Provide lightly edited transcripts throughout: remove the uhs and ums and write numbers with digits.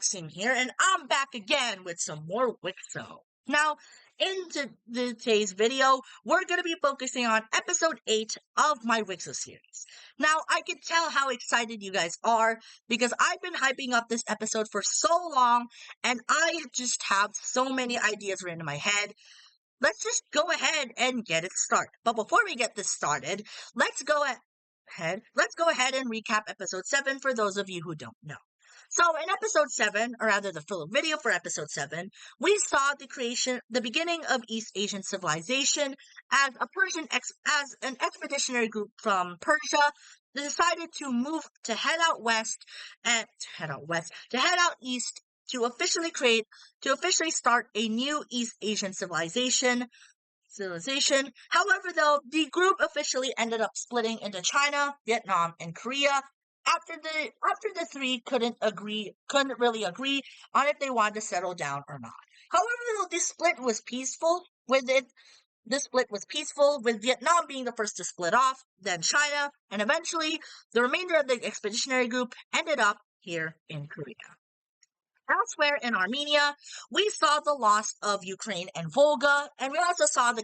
Sim here, and I'm back again with some more WICSO. Now, in today's video, we're going to be focusing on episode 8 of my WICSO series. Now, I can tell how excited you guys are because I've been hyping up this episode for so long, and I just have so many ideas written in my head. Let's just go ahead and get it started. But before we get this started, let's go ahead and recap episode 7 for those of you who don't know. So in episode 7, or rather the full video for episode 7, we saw the beginning of East Asian civilization as as an expeditionary group from Persia decided to head out east to officially start a new East Asian civilization. However, though, the group officially ended up splitting into China, Vietnam, and Korea after the three couldn't really agree on if they wanted to settle down or not. However, though, this split was peaceful. This split was peaceful, with Vietnam being the first to split off, then China, and eventually the remainder of the expeditionary group ended up here in Korea. Elsewhere in Armenia, we saw the loss of Ukraine and Volga, and we also saw the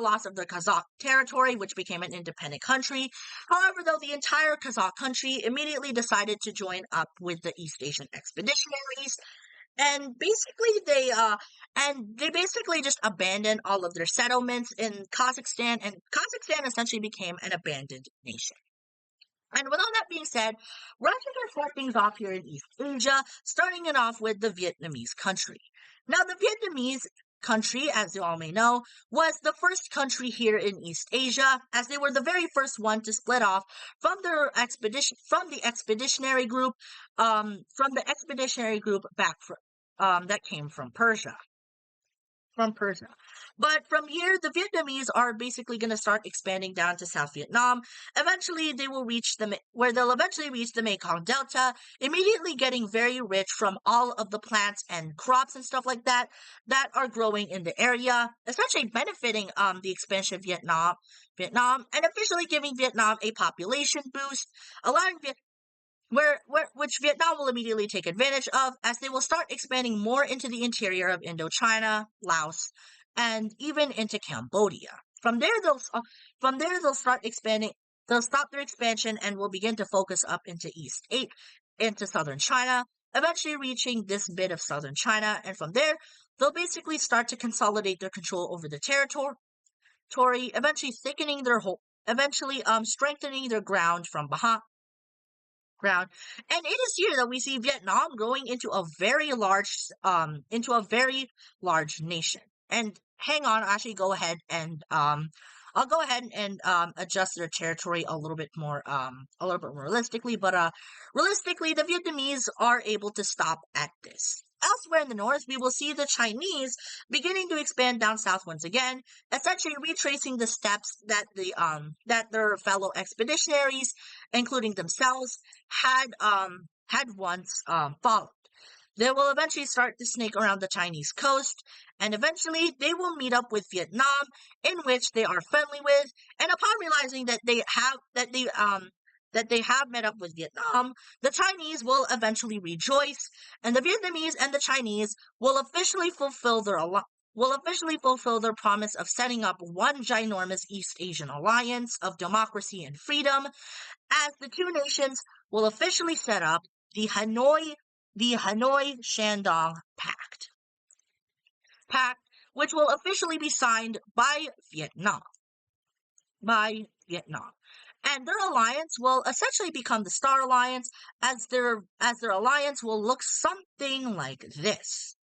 loss of the Kazakh territory, which became an independent country. However, though, the entire Kazakh country immediately decided to join up with the East Asian expeditionaries, and they basically just abandoned all of their settlements in Kazakhstan, and Kazakhstan essentially became an abandoned nation. And with all that being said, we're actually going to start things off here in East Asia, starting it off with the Vietnamese country. Now, the Vietnamese country, as you all may know, was the first country here in East Asia, as they were the very first one to split off from the expeditionary group that came from Persia. But from here, the Vietnamese are basically going to start expanding down to South Vietnam. Eventually, they'll eventually reach the Mekong Delta, immediately getting very rich from all of the plants and crops and stuff like that are growing in the area, essentially benefiting the expansion of Vietnam, and officially giving Vietnam a population boost, allowing which Vietnam will immediately take advantage of, as they will start expanding more into the interior of Indochina, Laos, and even into Cambodia. From there, they'll start expanding. They'll stop their expansion and will begin to focus up into southern China, eventually reaching this bit of southern China, and from there, they'll basically start to consolidate their control over the territory, eventually strengthening their ground from behind. And it is here that we see Vietnam growing into a very large nation. And hang on, I'll go ahead and adjust their territory a little bit more realistically. But realistically, the Vietnamese are able to stop at this. Elsewhere in the north, we will see the Chinese beginning to expand down south once again, essentially retracing the steps that their fellow expeditionaries, including themselves, had once followed. They will eventually start to snake around the Chinese coast, and eventually they will meet up with Vietnam, in which they are friendly with, and upon realizing that they have met up with Vietnam, the Chinese will eventually rejoice, and the Vietnamese and the Chinese will officially fulfill their promise of setting up one ginormous East Asian alliance of democracy and freedom, as the two nations will officially set up the Hanoi-Shandong Pact, which will officially be signed by Vietnam. And their alliance will essentially become the Star Alliance, as their alliance will look something like this.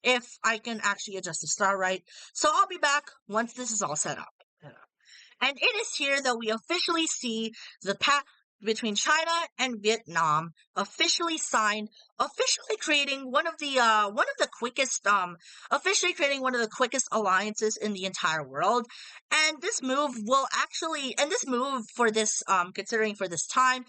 If I can actually adjust the star right. So I'll be back once this is all set up. And it is here that we officially see the pact between China and Vietnam officially signed, officially creating one of the quickest alliances in the entire world. And this move considering for this time,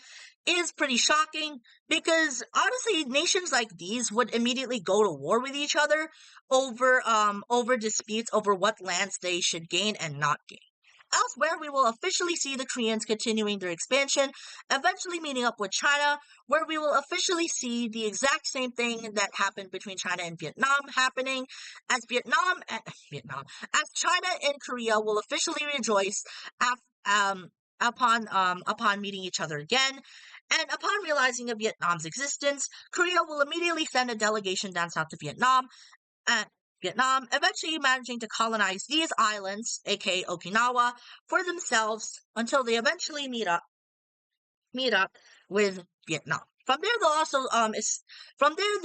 is pretty shocking, because honestly, nations like these would immediately go to war with each other over disputes over what lands they should gain and not gain. Elsewhere, we will officially see the Koreans continuing their expansion, eventually meeting up with China, where we will officially see the exact same thing that happened between China and Vietnam happening, as as China and Korea will officially rejoice upon meeting each other again. And upon realizing of Vietnam's existence, Korea will immediately send a delegation down south to Vietnam, eventually managing to colonize these islands, aka Okinawa, for themselves until they eventually meet up with Vietnam. From there, they'll also from there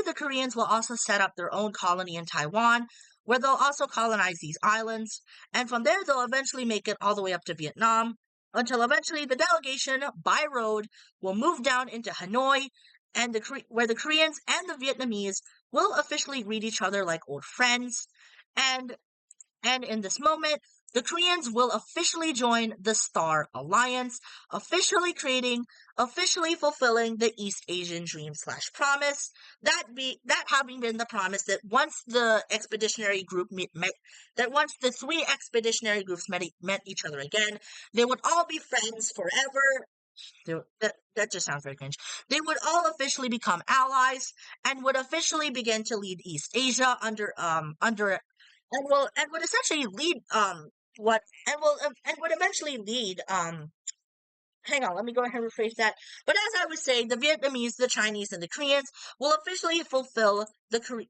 the Koreans will also set up their own colony in Taiwan, where they'll also colonize these islands, and from there they'll eventually make it all the way up to Vietnam, until eventually the delegation by road will move down into Hanoi, and where the Koreans and the Vietnamese will officially greet each other like old friends, and in this moment, the Koreans will officially join the Star Alliance, officially fulfilling the East Asian dream / promise. That having been the promise that once the expeditionary group once the three expeditionary groups met each other again, they would all be friends forever. That just sounds very cringe. They would all officially become allies and would officially begin to lead East Asia under and would essentially lead what and would eventually lead hang on, let me go ahead and rephrase that. But as I was saying, the Vietnamese, the Chinese, and the Koreans will officially fulfill the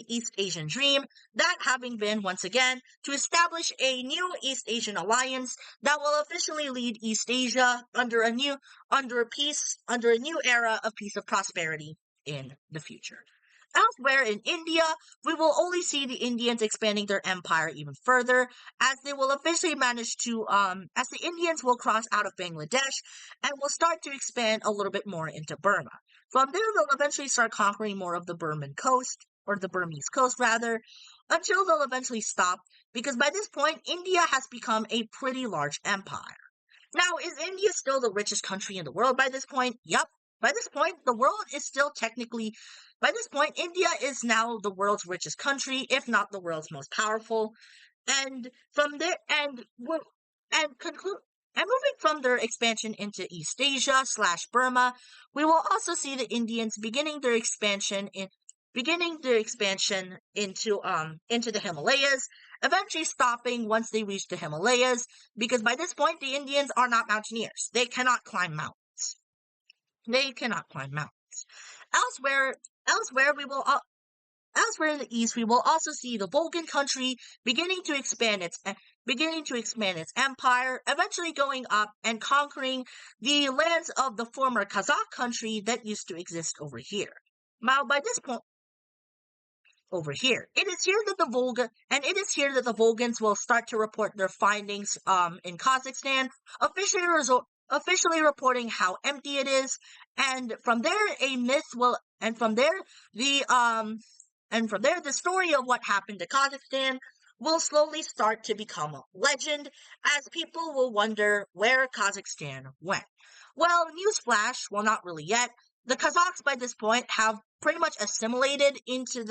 East Asian dream, that having been, once again, to establish a new East Asian alliance that will officially lead East Asia under a new era of peace and prosperity in the future. Elsewhere in India, we will only see the Indians expanding their empire even further, as they will officially manage to, as the Indians will cross out of Bangladesh and will start to expand a little bit more into Burma. From there, they'll eventually start conquering more of the Burmese coast rather, until they'll eventually stop, because by this point, India has become a pretty large empire. Now, is India still the richest country in the world by this point? Yup. By this point, India is now the world's richest country, if not the world's most powerful. And from there, and moving from their expansion into East Asia / Burma, we will also see the Indians beginning their expansion into the Himalayas, eventually stopping once they reach the Himalayas, because by this point the Indians are not mountaineers. They cannot climb mountains. Elsewhere in the east, we will also see the Volgan country beginning to expand its empire, eventually going up and conquering the lands of the former Kazakh country that used to exist over here. Now, by this point, over here, it is here that the Volgans will start to report their findings in Kazakhstan, officially reporting how empty it is, and from there the story of what happened to Kazakhstan will slowly start to become a legend, as people will wonder where Kazakhstan went. Well, newsflash, well, not really yet. The Kazakhs by this point have pretty much assimilated into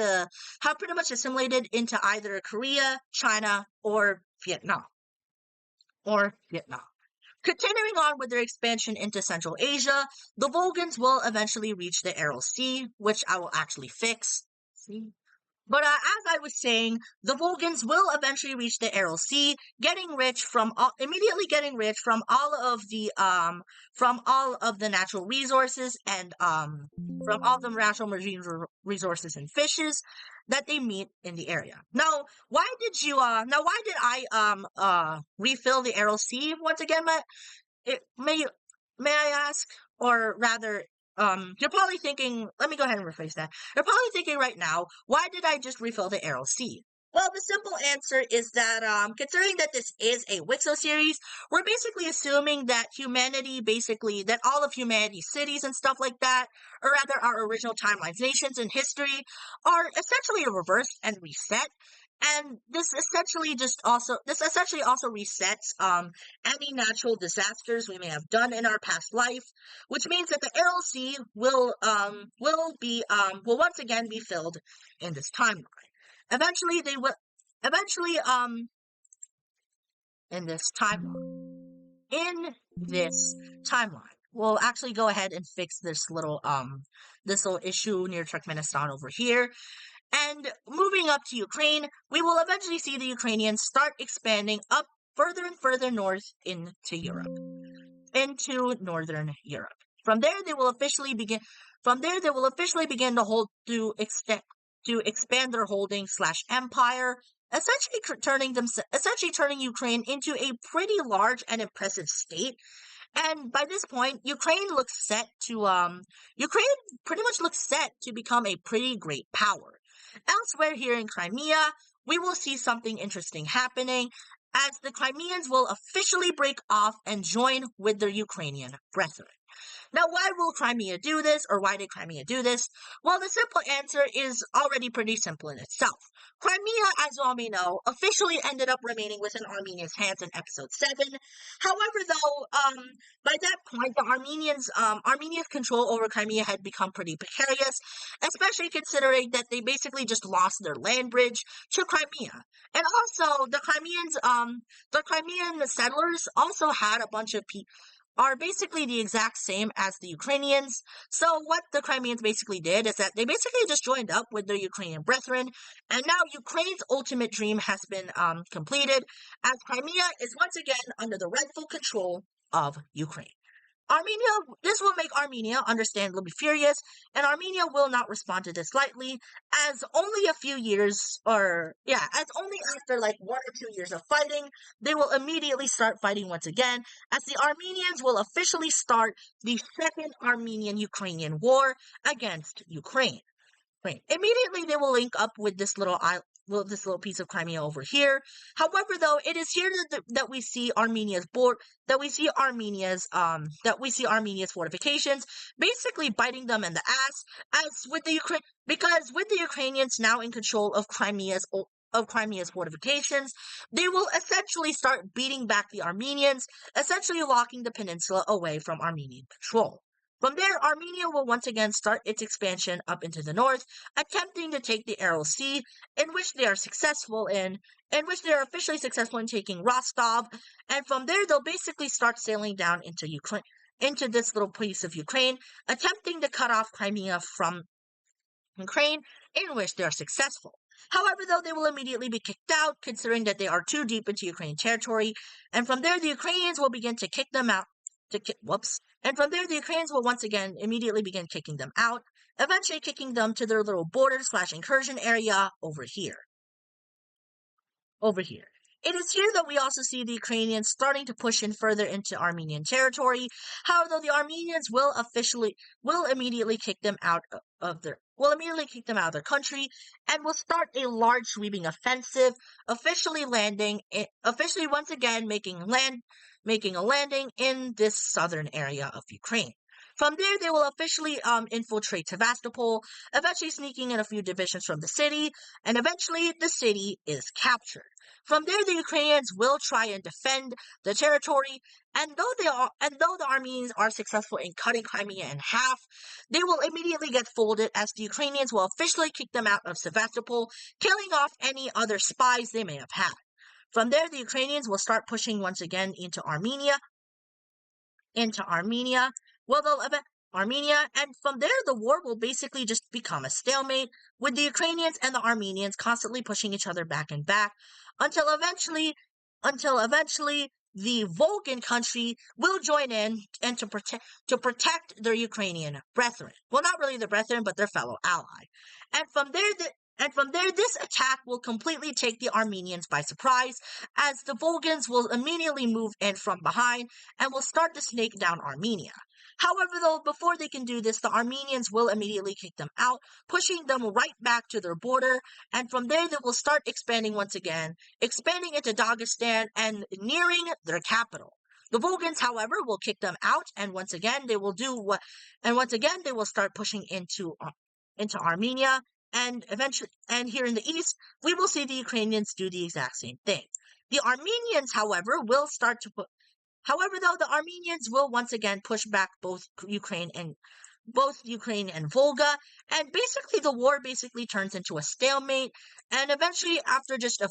either Korea, China, or Vietnam. Continuing on with their expansion into Central Asia, the Volgans will eventually reach the Aral Sea, which I will actually fix. See? But as I was saying, the Volgans will eventually reach the Aral Sea, immediately getting rich from all of the natural resources and from all the natural marine resources and fishes that they meet in the area. Now, why did I refill the Aral Sea once again? May I ask, or rather, you're probably thinking, let me go ahead and rephrase that. You're probably thinking right now, why did I just refill the Aral Sea? Well, the simple answer is that, considering that this is a WICSO series, we're basically assuming that that all of humanity's cities and stuff like that, or rather our original timelines, nations, and history, are essentially reversed and reset. And this essentially also resets any natural disasters we may have done in our past life, which means that the Aral Sea will once again be filled in this timeline. Eventually in this timeline. In this timeline, we'll actually go ahead and fix this little issue near Turkmenistan over here. And moving up to Ukraine, we will eventually see the Ukrainians start expanding up further and further north into Europe, into northern Europe. From there, they will officially begin. From there, they will officially begin to expand their holding / empire, essentially turning Ukraine into a pretty large and impressive state. And by this point, Ukraine pretty much looks set to become a pretty great power. Elsewhere here in Crimea, we will see something interesting happening as the Crimeans will officially break off and join with their Ukrainian brethren. Now, why will Crimea do this, or why did Crimea do this? Well, the simple answer is already pretty simple in itself. Crimea, as you all may know, officially ended up remaining within Armenia's hands in episode 7. However, though, by that point, Armenia's control over Crimea had become pretty precarious, especially considering that they basically just lost their land bridge to Crimea. And also, the Crimean settlers also had a bunch of people are basically the exact same as the Ukrainians. So what the Crimeans basically did is that they basically just joined up with their Ukrainian brethren, and now Ukraine's ultimate dream has been completed, as Crimea is once again under the rightful control of Ukraine. This will make Armenia understandably furious, and Armenia will not respond to this lightly, as only after like 1 or 2 years of fighting, they will immediately start fighting once again, as the Armenians will officially start the Second Armenian-Ukrainian War against Ukraine. Immediately, they will link up with this little piece of Crimea over here. However, though, it is here that we see Armenia's fortifications, basically biting them in the ass. Because with the Ukrainians now in control of Crimea's fortifications, they will essentially start beating back the Armenians, essentially locking the peninsula away from Armenian control. From there, Armenia will once again start its expansion up into the north, attempting to take the Aral Sea, in which they are officially successful in taking Rostov, and from there they'll basically start sailing down into this little piece of Ukraine, attempting to cut off Crimea from Ukraine, in which they are successful. However, though, they will immediately be kicked out, considering that they are too deep into Ukrainian territory, and from there the Ukrainians will begin to kick them out. And from there, the Ukrainians will once again immediately begin kicking them out, eventually kicking them to their little border / incursion area over here. It is here that we also see the Ukrainians starting to push in further into Armenian territory. However, though, the Armenians will immediately kick them out of their country, and will start a large sweeping offensive, officially once again making a landing in this southern area of Ukraine. From there, they will officially infiltrate Sevastopol, eventually sneaking in a few divisions from the city, and eventually the city is captured. From there, the Ukrainians will try and defend the territory, and though the Armenians are successful in cutting Crimea in half, they will immediately get folded, as the Ukrainians will officially kick them out of Sevastopol, killing off any other spies they may have had. From there, the Ukrainians will start pushing once again into Armenia. And from there, the war will basically just become a stalemate, with the Ukrainians and the Armenians constantly pushing each other back and back, until eventually the Volgan country will join in and to protect their Ukrainian brethren. Well, not really their brethren, but their fellow ally. And from there, this attack will completely take the Armenians by surprise, as the Volgans will immediately move in from behind and will start to snake down Armenia. However, though, before they can do this, the Armenians will immediately kick them out, pushing them right back to their border, and from there they will start expanding once again, expanding into Dagestan and nearing their capital. The Volgans, however, will kick them out, and once again they will start pushing into Armenia, and here in the east, we will see the Ukrainians do the exact same thing. The Armenians, however, the Armenians will once again push back both Ukraine and Volga, and basically the war turns into a stalemate, and eventually after just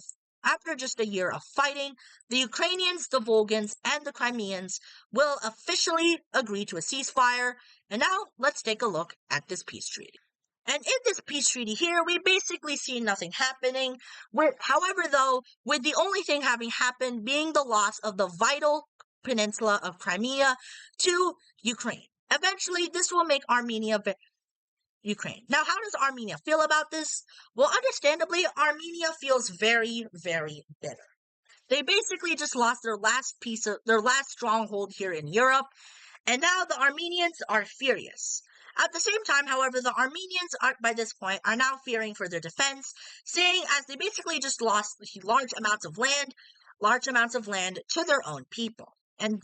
after just a year of fighting, the Ukrainians, the Volgans, and the Crimeans will officially agree to a ceasefire. And now let's take a look at this peace treaty. And in this peace treaty here, we basically see nothing happening. However, though, with the only thing having happened being the loss of the vital peninsula of Crimea to Ukraine. Eventually, this will make Armenia Ukraine. Now, how does Armenia feel about this? Well, understandably, Armenia feels very, very bitter. They basically just lost their last stronghold here in Europe, and now the Armenians are furious. At the same time, however, the Armenians by this point are now fearing for their defense, seeing as they basically just lost large amounts of land to their own people. And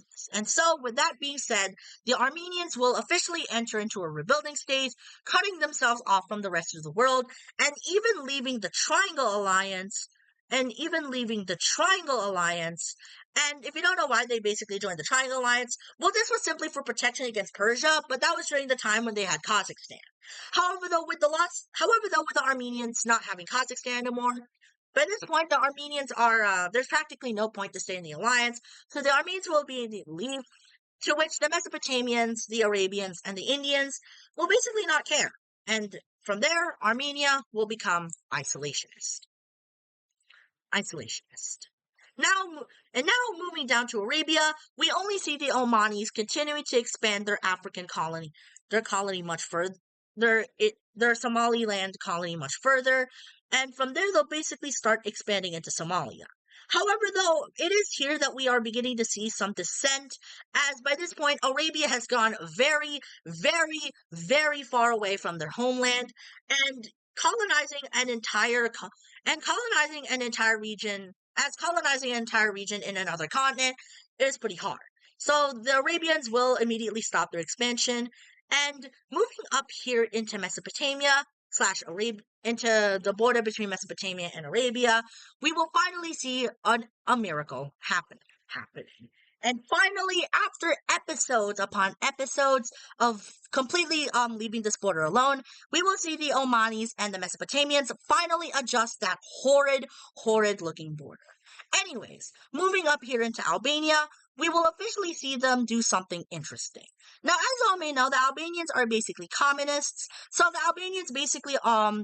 so, with that being said, the Armenians will officially enter into a rebuilding stage, cutting themselves off from the rest of the world, and even leaving the Triangle Alliance. And if you don't know why they basically joined the Triangle Alliance, well, this was simply for protection against Persia, but that was during the time when they had Kazakhstan. However, though, with the Armenians not having Kazakhstan anymore, by this point, the Armenians there's practically no point to stay in the alliance, so the Armenians will be able to leave, to which the Mesopotamians, the Arabians, and the Indians will basically not care. And from there, Armenia will become isolationist. Now moving down to Arabia, we only see the Omanis continuing to expand their African colony, much further, their Somaliland colony much further, and from there they'll basically start expanding into Somalia. However, though, it is here that we are beginning to see some dissent, as by this point Arabia has gone very, very, very far away from their homeland, and colonizing an entire region in another continent is pretty hard. So the Arabians will immediately stop their expansion, and moving up here into Mesopotamia into the border between Mesopotamia and Arabia, we will finally see a miracle happening. And finally, after episodes upon episodes of completely leaving this border alone, we will see the Omanis and the Mesopotamians finally adjust that horrid looking border. Anyways, moving up here into Albania, we will officially see them do something interesting. Now, as all may know, the Albanians are basically communists, so the Albanians basically,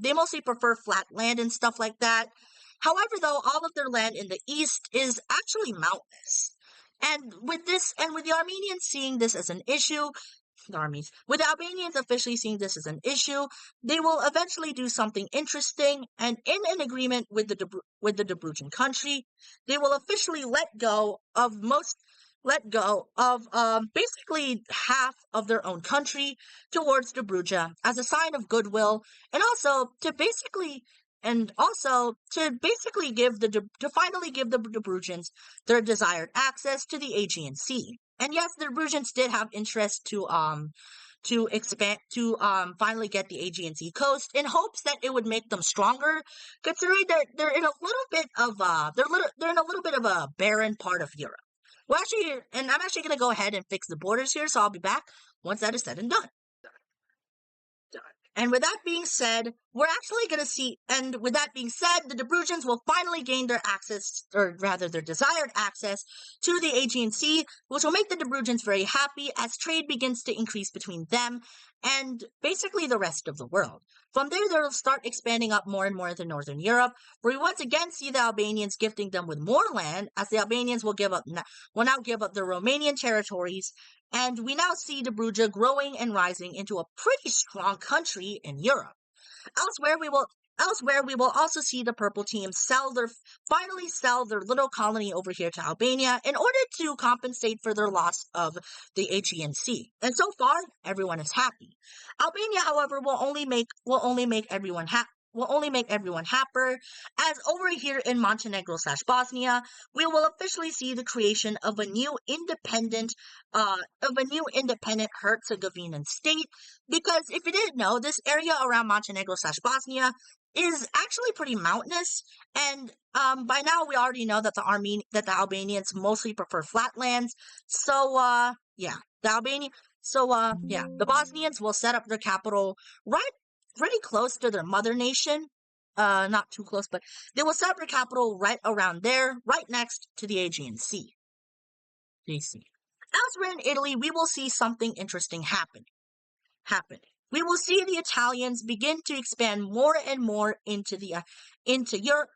they mostly prefer flat land and stuff like that. However, though, all of their land in the east is actually mountainous. And with the Armenians seeing this as an issue, with the Albanians officially seeing this as an issue, they will eventually do something interesting, and in an agreement with the Dobrujan country, they will officially let go of basically half of their own country towards Dobruja as a sign of goodwill, and also to basically finally give the Dobrujans their desired access to the Aegean Sea. And yes, the Dobrujans did have interest to finally get the Aegean Sea coast in hopes that it would make them stronger, considering they're in a little bit of a barren part of Europe. I'm actually going to go ahead and fix the borders here, so I'll be back once that is said and done. And with that being said, the Dobrujans will finally gain their desired access to the Aegean Sea, which will make the Dobrujans very happy as trade begins to increase between them and basically the rest of the world. From there, they'll start expanding up more and more into northern Europe, where we once again see the Albanians gifting them with more land, as the Albanians will now give up their Romanian territories, and we now see Dobruja growing and rising into a pretty strong country in Europe. Elsewhere, we will also see the purple team finally sell their little colony over here to Albania in order to compensate for their loss of the Aegean Sea. And so far, everyone is happy. Albania, however, will only make everyone happier, as over here in Montenegro/Bosnia, we will officially see the creation of a new independent Herzegovinian state. Because if you didn't know, this area around Montenegro/Bosnia is actually pretty mountainous, and by now we already know that the Albanians mostly prefer flatlands. So the Bosnians will set up their capital right pretty close to their mother nation, not too close, but they will set up their capital right around there, right next to the Aegean Sea. Elsewhere in Italy, we will see something interesting happen. We will see the Italians begin to expand more and more into Europe,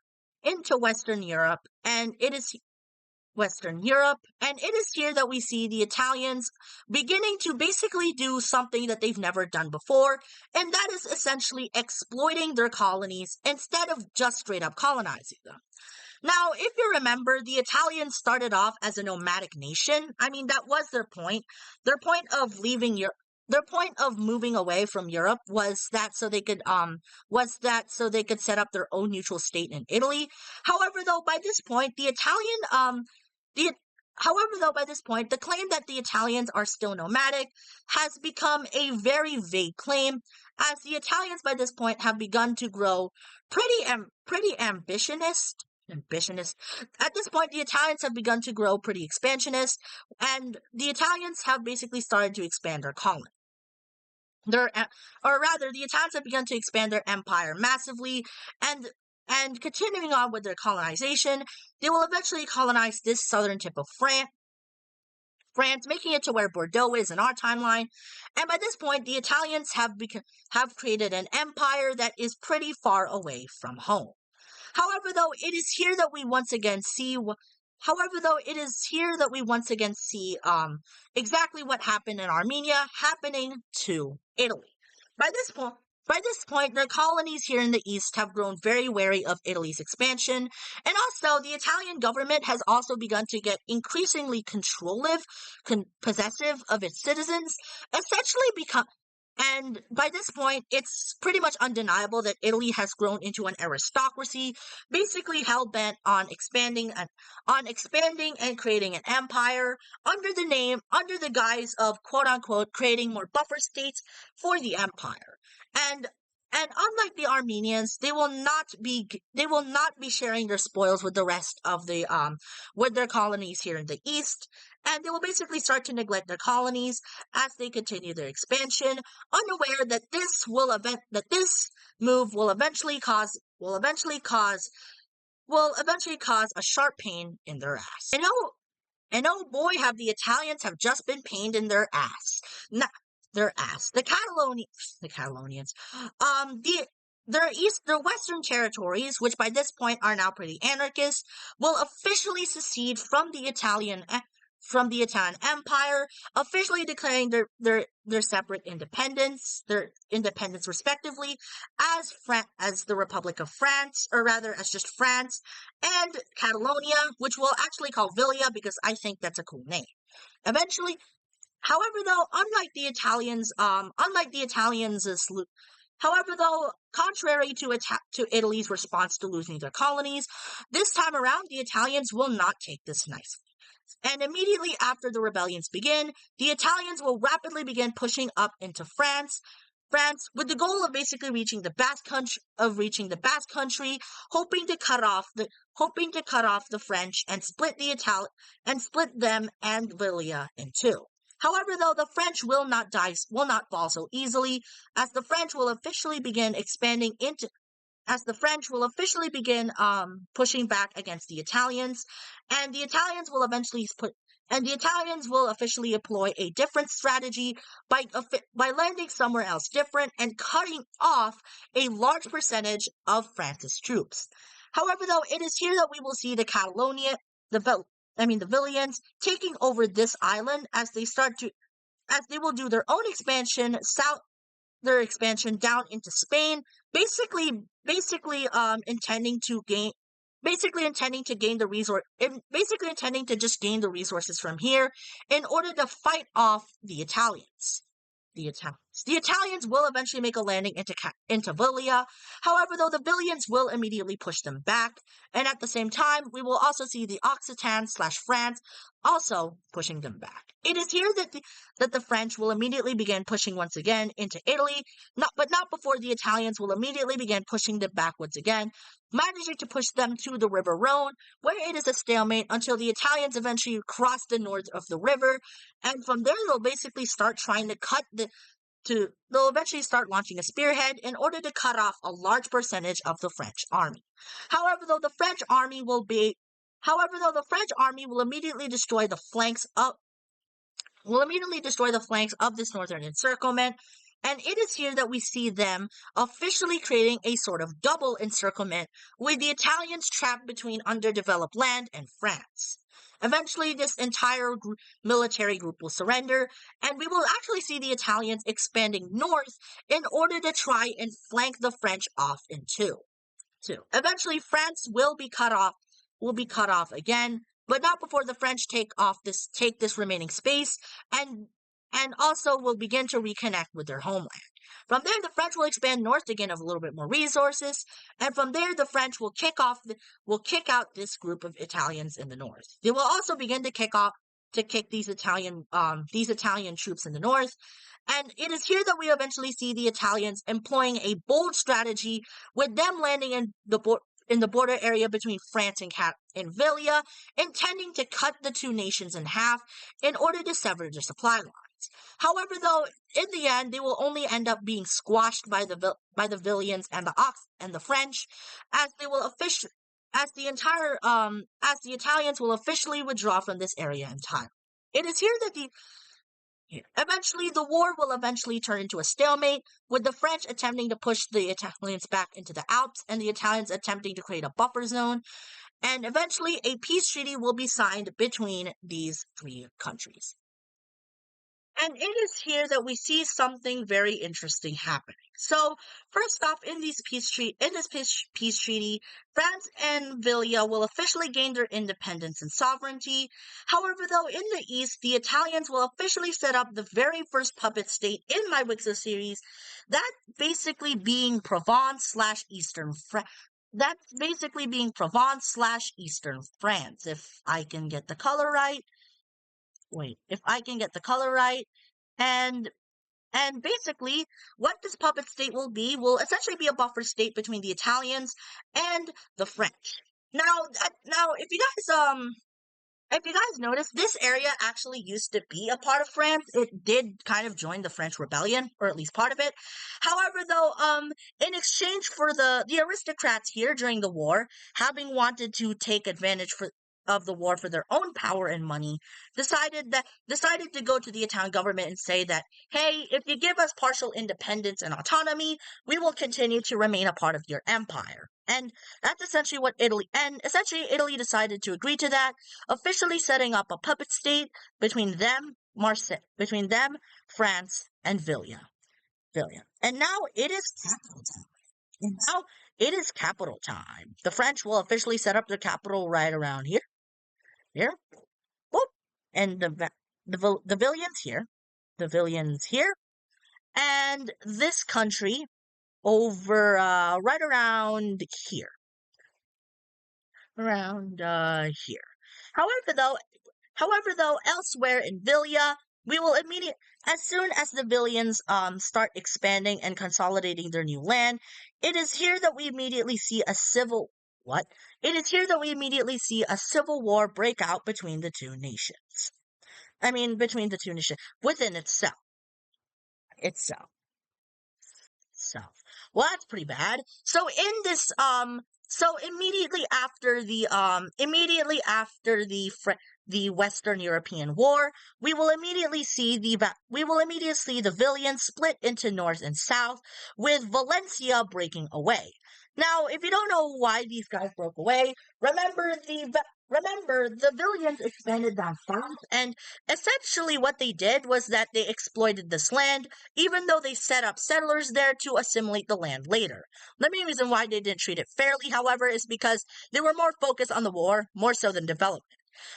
into Western Europe, and it is here that we see the Italians beginning to basically do something that they've never done before, and that is essentially exploiting their colonies instead of just straight up colonizing them. Now, if you remember, the Italians started off as a nomadic nation. I mean, that was their point. Their point of leaving Europe. Their point of moving away from Europe was that so they could set up their own neutral state in Italy. However, though by this point the claim that the Italians are still nomadic has become a very vague claim, as the Italians by this point have begun to grow pretty ambitionist. At this point, the Italians have begun to grow pretty expansionist, and the Italians have basically started to expand their colony. The Italians have begun to expand their empire massively, and continuing on with their colonization, they will eventually colonize this southern tip of France, making it to where Bordeaux is in our timeline. And by this point, the Italians have created an empire that is pretty far away from home. However, though, it is here that we once again see exactly what happened in Armenia happening to Italy. By this point, their colonies here in the east have grown very wary of Italy's expansion, and also the Italian government has also begun to get increasingly possessive of its citizens, and by this point, it's pretty much undeniable that Italy has grown into an aristocracy, basically hell-bent on expanding and creating an empire under the guise of quote-unquote creating more buffer states for the empire. And unlike the Armenians, they will not be sharing their spoils with the rest of with their colonies here in the east, and they will basically start to neglect their colonies as they continue their expansion, unaware that this move will eventually cause a sharp pain in their ass. And oh boy, have the Italians have just been pained in their ass. The Catalonians. Their western territories, which by this point are now pretty anarchist, will officially secede from the Italian Empire, officially declaring their separate independence, respectively, as the Republic of France, or rather as just France, and Catalonia, which we'll actually call Villia because I think that's a cool name. Eventually, however, though, contrary to Italy's response to losing their colonies, this time around the Italians will not take this nicely. And immediately after the rebellions begin, the Italians will rapidly begin pushing up into France, with the goal of basically reaching the Basque Country, hoping to cut off the French and split them and Villia in two. However, though, the French will not fall so easily, as the French will officially begin pushing back against the Italians, and the Italians will officially employ a different strategy by landing somewhere else different and cutting off a large percentage of France's troops. However, though, it is here that we will see the Villians taking over this island as they will do their own expansion down into Spain, basically intending to just gain the resources from here in order to fight off the Italians. The Italians will eventually make a landing into Villia. However, though, the Villians will immediately push them back, and at the same time, we will also see the Occitan/France also pushing them back. It is here that the French will immediately begin pushing once again into Italy, but not before the Italians will immediately begin pushing them back once again, managing to push them to the River Rhone, where it is a stalemate until the Italians eventually cross the north of the river, and from there they'll basically start trying to cut they'll eventually start launching a spearhead in order to cut off a large percentage of the French army. However, though the French army will immediately destroy the flanks of this northern encirclement, and it is here that we see them officially creating a sort of double encirclement with the Italians trapped between underdeveloped land and France. Eventually, this entire military group will surrender, and we will actually see the Italians expanding north in order to try and flank the French off in two. Eventually, France will be cut off again, but not before the French take this remaining space and also will begin to reconnect with their homeland. From there, the French will expand north to gain a little bit more resources, and from there, the French will kick out this group of Italians in the north. They will also begin to kick these Italian troops in the north. And it is here that we eventually see the Italians employing a bold strategy, with them landing in the border area between France and Villia, intending to cut the two nations in half in order to sever their supply lines. However, though, in the end, they will only end up being squashed by the Villians and the French, as the Italians will officially withdraw from this area entirely. It is here that eventually the war will turn into a stalemate, with the French attempting to push the Italians back into the Alps and the Italians attempting to create a buffer zone, and eventually a peace treaty will be signed between these three countries. And it is here that we see something very interesting happening. So, first off, in this peace treaty, France and Villia will officially gain their independence and sovereignty. However, though, in the east, the Italians will officially set up the very first puppet state in my WICSO series, that basically being Provence/Eastern France. That's basically being Provence/Eastern France, if I can get the color right. And basically, what this puppet state will essentially be a buffer state between the Italians and the French. Now, if you guys notice, this area actually used to be a part of France. It did kind of join the French Rebellion, or at least part of it. However, though, in exchange for the aristocrats here during the war, having wanted to take advantage of the war for their own power and money, decided to go to the Italian government and say that, hey, if you give us partial independence and autonomy, we will continue to remain a part of your empire. And that's essentially Italy decided to agree to that, officially setting up a puppet state between them, France, and Villia. And now it is capital time. The French will officially set up their capital right around here. Whoop. And the Villians here, and this country over right around here. However, though, elsewhere in Villia, we will as soon as the Villians start expanding and consolidating their new land, it is here that we immediately see a civil war break out between the two nations. Within itself. Well, that's pretty bad. So immediately after the Western European War, we will immediately see the Villians split into north and south, with Valencia breaking away. Now, if you don't know why these guys broke away, remember the Villians expanded down south, and essentially what they did was that they exploited this land, even though they set up settlers there to assimilate the land later. The main reason why they didn't treat it fairly, however, is because they were more focused on the war, more so than development.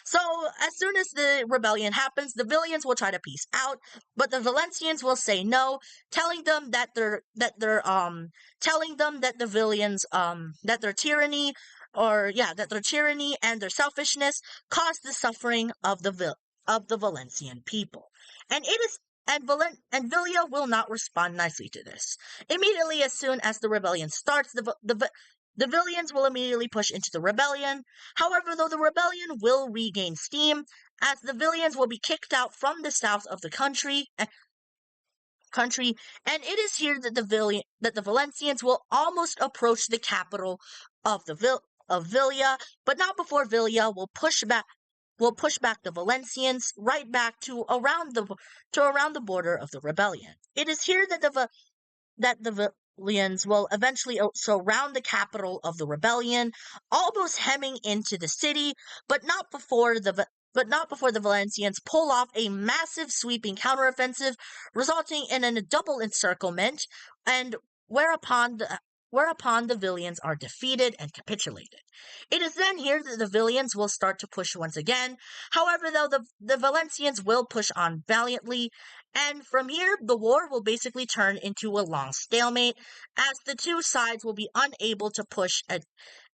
So, as soon as the rebellion happens, the Villians will try to peace out, but the Valencians will say no, telling them that their tyranny and their selfishness caused the suffering of the Valencian people. And Villia will not respond nicely to this. Immediately, as soon as the rebellion starts, the Villians will immediately push into the rebellion. However, though, the rebellion will regain steam, as the Villians will be kicked out from the south of the country. country, and it is here that the Valencians will almost approach the capital of Villa, but not before Villa will push back the Valencians right back to around the border of the rebellion. It is here that the Valians will eventually surround the capital of the rebellion, almost hemming into the city, but not before the Valencians pull off a massive sweeping counteroffensive, resulting in a double encirclement, and whereupon the Valians are defeated and capitulated. It is then here that the Valians will start to push once again. However, though, the Valencians will push on valiantly, and from here, the war will basically turn into a long stalemate, as the two sides will be unable to push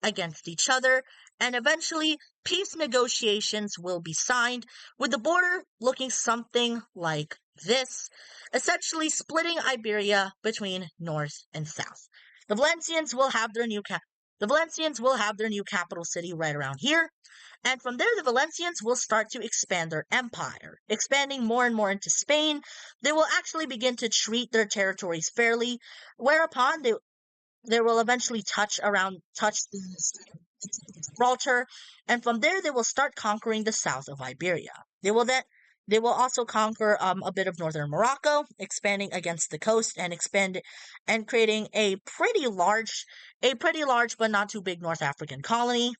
against each other, and eventually, peace negotiations will be signed, with the border looking something like this, essentially splitting Iberia between north and south. The Valencians will have their new capital city right around here, and from there the Valencians will start to expand their empire, expanding more and more into Spain. They will actually begin to treat their territories fairly, whereupon they will eventually touch Gibraltar, and from there they will start conquering the south of Iberia. They will also conquer a bit of northern Morocco, expanding against the coast and creating a pretty large but not too big North African colony.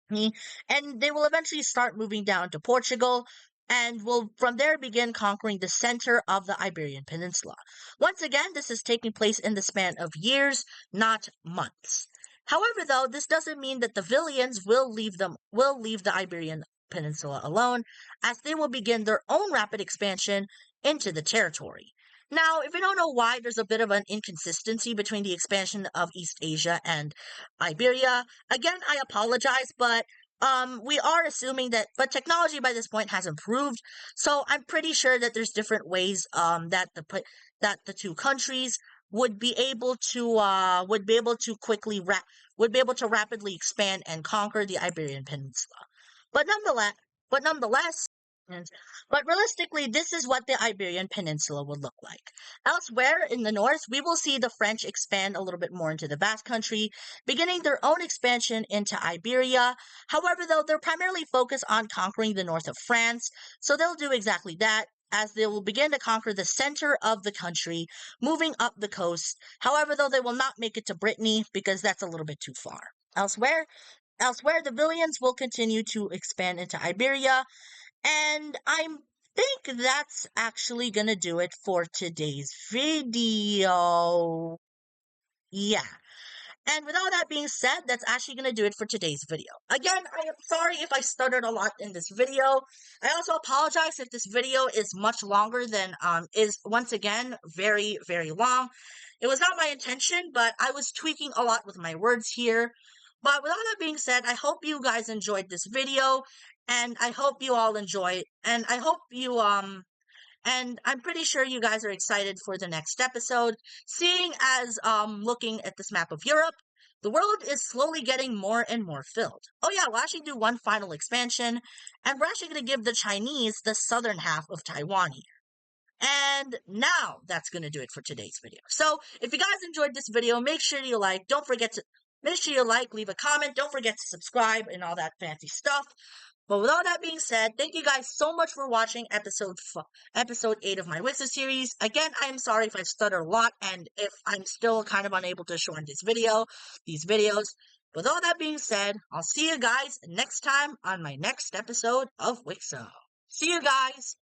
And they will eventually start moving down to Portugal, and will from there begin conquering the center of the Iberian Peninsula. Once again, this is taking place in the span of years, not months. However, though, this doesn't mean that the Valians will leave the Iberian Peninsula alone, as they will begin their own rapid expansion into the territory. Now, if you don't know why there's a bit of an inconsistency between the expansion of East Asia and Iberia, again, I apologize, but we are assuming but technology by this point has improved, so I'm pretty sure that there's different ways that the two countries would be able to rapidly expand and conquer the Iberian Peninsula. But nonetheless, and- but realistically, this is what the Iberian Peninsula would look like. Elsewhere in the north, we will see the French expand a little bit more into the Basque Country, beginning their own expansion into Iberia. However, though, they're primarily focused on conquering the north of France, so they'll do exactly that, as they will begin to conquer the center of the country, moving up the coast. However, though, they will not make it to Brittany, because that's a little bit too far. Elsewhere, the Valians will continue to expand into Iberia, and I think that's actually gonna do it for today's video. Yeah. And with all that being said, that's actually going to do it for today's video. Again, I am sorry if I stuttered a lot in this video. I also apologize if this video is much longer than, is once again very, very long. It was not my intention, but I was tweaking a lot with my words here. But with all that being said, I hope you guys enjoyed this video, and I hope you all enjoy, and I hope you, and I'm pretty sure you guys are excited for the next episode, seeing as, looking at this map of Europe, the world is slowly getting more and more filled. Oh yeah, we'll actually do one final expansion, and we're actually going to give the Chinese the southern half of Taiwan here. And now, that's going to do it for today's video. So, if you guys enjoyed this video, make sure you like, leave a comment, don't forget to subscribe, and all that fancy stuff. But with all that being said, thank you guys so much for watching episode 8 of my WICSO series. Again, I am sorry if I stutter a lot and if I'm still kind of unable to shorten these videos. With all that being said, I'll see you guys next time on my next episode of WICSO. See you guys!